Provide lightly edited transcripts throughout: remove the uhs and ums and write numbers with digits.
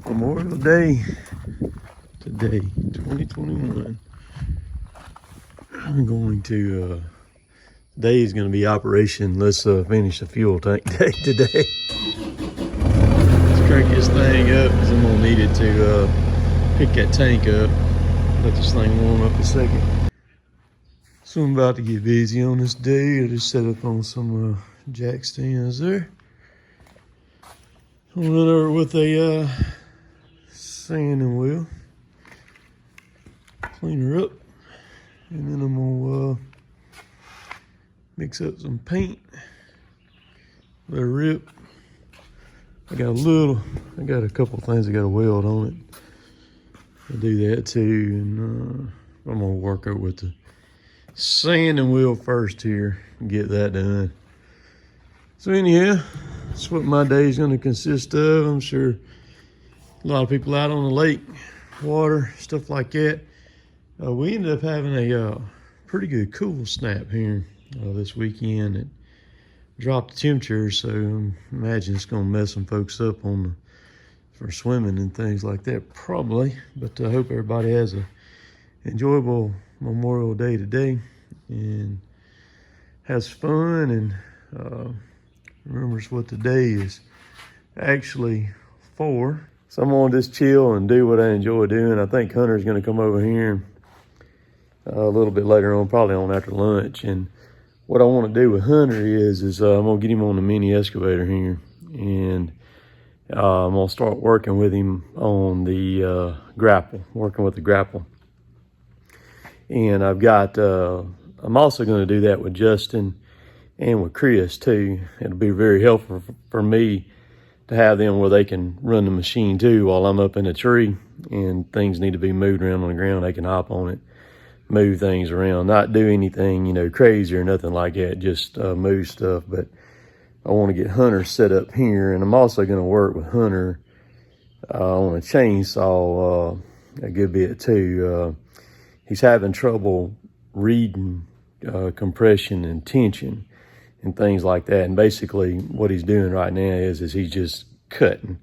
Memorial Day today, 2021. I'm going to, today is going to be Operation Let's Finish the Fuel Tank Day today. Let's crank this thing up because I'm going to need it to pick that tank up. Let this thing warm up a second. So I'm about to get busy on this day. I just set up on some jack stands there. I'll run over with a sanding wheel, clean her up, and then I'm gonna mix up some paint, let her rip. I got a couple things I got to weld on it. I'll do that too, and I'm gonna work out with the sanding wheel first here and get that done. So anyhow, that's what my day is going to consist of. I'm sure a lot of people out on the lake, water, stuff like that. We ended up having a pretty good cool snap here this weekend. It dropped the temperature, so I imagine it's going to mess some folks up for swimming and things like that, probably. But I hope everybody has a enjoyable Memorial Day today and has fun and remembers what today is actually for. So I'm gonna just chill and do what I enjoy doing. I think Hunter's gonna come over here a little bit later on, probably on after lunch. And what I want to do with Hunter is I'm gonna get him on the mini excavator here, and I'm gonna start working with him on the grapple, working with the grapple. And I've got, I'm also gonna do that with Justin and with Chris too. It'll be very helpful for me to have them where they can run the machine too while I'm up in a tree and things need to be moved around on the ground. They can hop on it, move things around, not do anything, crazy or nothing like that, just move stuff. But I want to get Hunter set up here, and I'm also going to work with Hunter on a chainsaw a good bit too. He's having trouble reading compression and tension and things like that. And basically what he's doing right now is he's just cutting.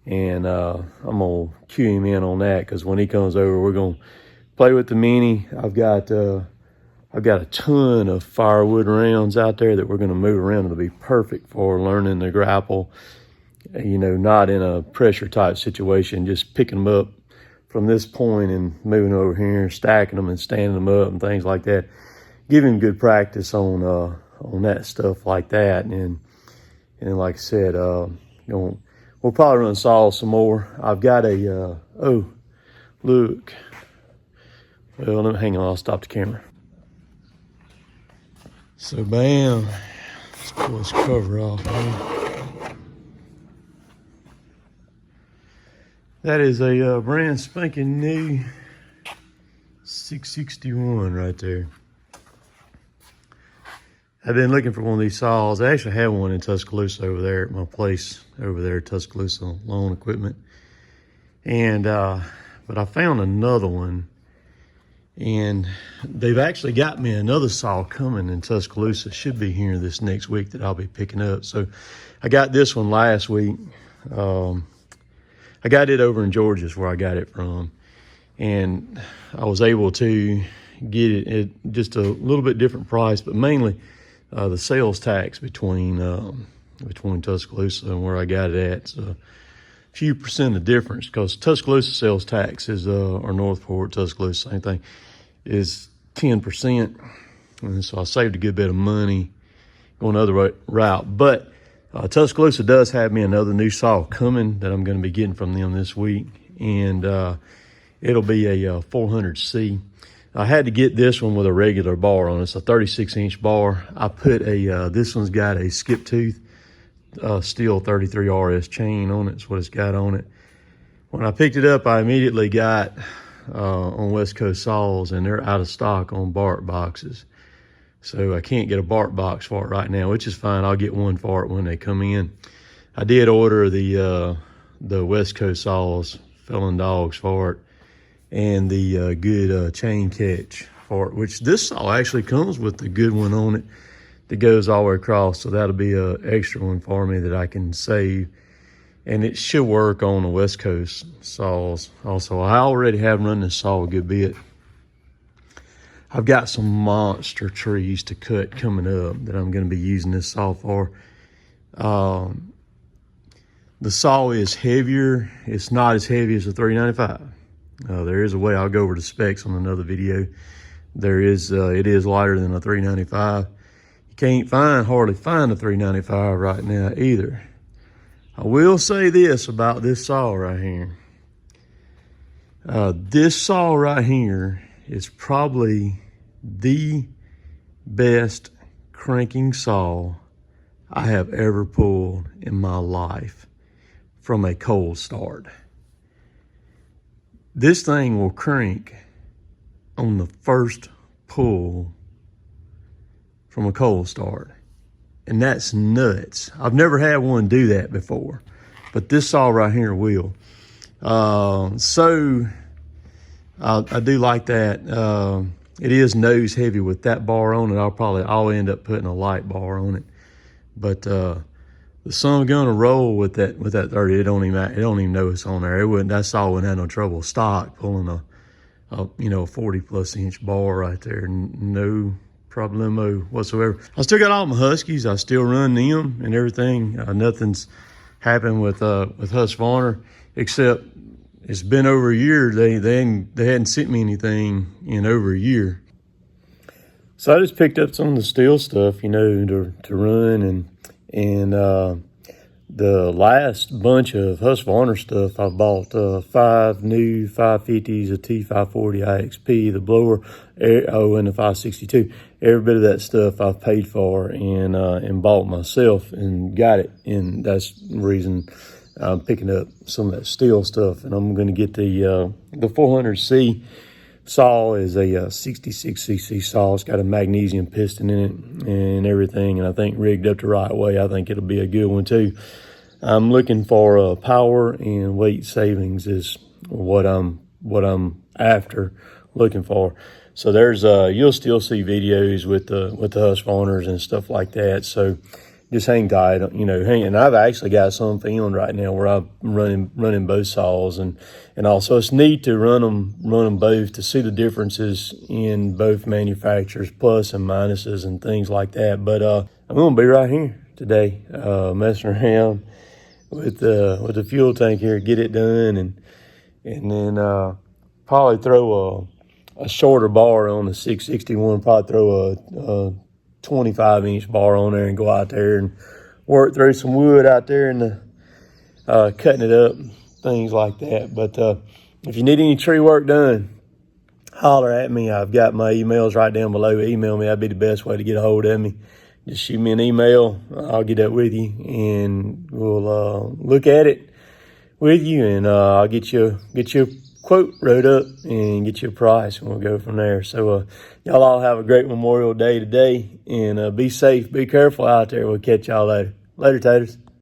And I'm gonna cue him in on that, because when he comes over, we're gonna play with the mini. I've got a ton of firewood rounds out there that we're gonna move around. It'll be perfect for learning the grapple, not in a pressure type situation, just picking them up from this point and moving over here, stacking them and standing them up and things like that. Give him good practice on that stuff like that. And like I said, we'll probably run saw some more. I've got a, oh, look. Well, hang on, I'll stop the camera. So bam, let's pull this cover off, man. That is a brand spanking new 661 right there. I've been looking for one of these saws. I actually have one in Tuscaloosa over there at my place over there, Tuscaloosa Lawn Equipment. And, but I found another one, and they've actually got me another saw coming in Tuscaloosa. Should be here this next week that I'll be picking up. So I got this one last week. I got it over in Georgia is where I got it from. And I was able to get it at just a little bit different price, but mainly the sales tax between Tuscaloosa and where I got it at. So a few percent of difference, because Tuscaloosa sales tax is, or Northport, Tuscaloosa, same thing, is 10%. And so I saved a good bit of money going the other route. But Tuscaloosa does have me another new saw coming that I'm going to be getting from them this week. And it'll be a 400C. I had to get this one with a regular bar on it. It's a 36-inch bar. I put this one's got a skip tooth Stihl 33 RS chain on it. That's what it's got on it. When I picked it up, I immediately got on West Coast Saws, and they're out of stock on bark boxes. So I can't get a bark box for it right now, which is fine. I'll get one for it when they come in. I did order the West Coast Saws Felon Dogs for it, and the good chain catch for it, which this saw actually comes with the good one on it that goes all the way across. So that'll be a extra one for me that I can save And it should work on the West Coast saws also. I already have run this saw a good bit. I've got some monster trees to cut coming up that I'm going to be using this saw for. The saw is heavier. It's not as heavy as the 395. There is a way, I'll go over the specs on another video. It is lighter than a 395. You can't hardly find a 395 right now either. I will say this about this saw right here. This saw right here is probably the best cranking saw I have ever pulled in my life from a cold start. This thing will crank on the first pull from a cold start. And that's nuts. I've never had one do that before, but this saw right here will. So I do like that. It is nose heavy with that bar on it. I'll end up putting a light bar on it. But the sun gonna roll with that 30. It don't even know it's on there. That saw wouldn't have no trouble stock pulling a 40+ inch bar right there. No problemo whatsoever. I still got all my Huskies. I still run them and everything. Nothing's happened with Husqvarna, except it's been over a year. They hadn't sent me anything in over a year. So I just picked up some of the Stihl stuff, to run, and the last bunch of Husqvarna stuff, I bought 5 new 550s, a T540 IXP, the blower, and the 562. Every bit of that stuff I've paid for and bought myself and got it. And that's the reason I'm picking up some of that Stihl stuff. And I'm going to get the 400C saw is a 66cc saw. It's got a magnesium piston in it and everything, and I think rigged up the right way, I think it'll be a good one too. I'm looking for power and weight savings is what I'm looking for. So there's you'll still see videos with the Husqvarnas and stuff like that. So just hang tight, and I've actually got some filmed right now where I'm running both saws, and also it's neat to run them both to see the differences in both manufacturers, plus and minuses and things like that. But I'm gonna be right here today, messing around with the fuel tank here, get it done, and then probably throw a shorter bar on the 661, probably throw a 25-inch bar on there and go out there and work through some wood out there and cutting it up, things like that. But if you need any tree work done, holler at me. I've got my emails right down below. Email me. That'd be the best way to get a hold of me. Just shoot me an email. I'll get that with you, and we'll look at it with you, and I'll get you a quote wrote up and get you a price, and we'll go from there. So y'all all have a great Memorial Day today, and be safe, be careful out there. We'll catch y'all later. Later, taters.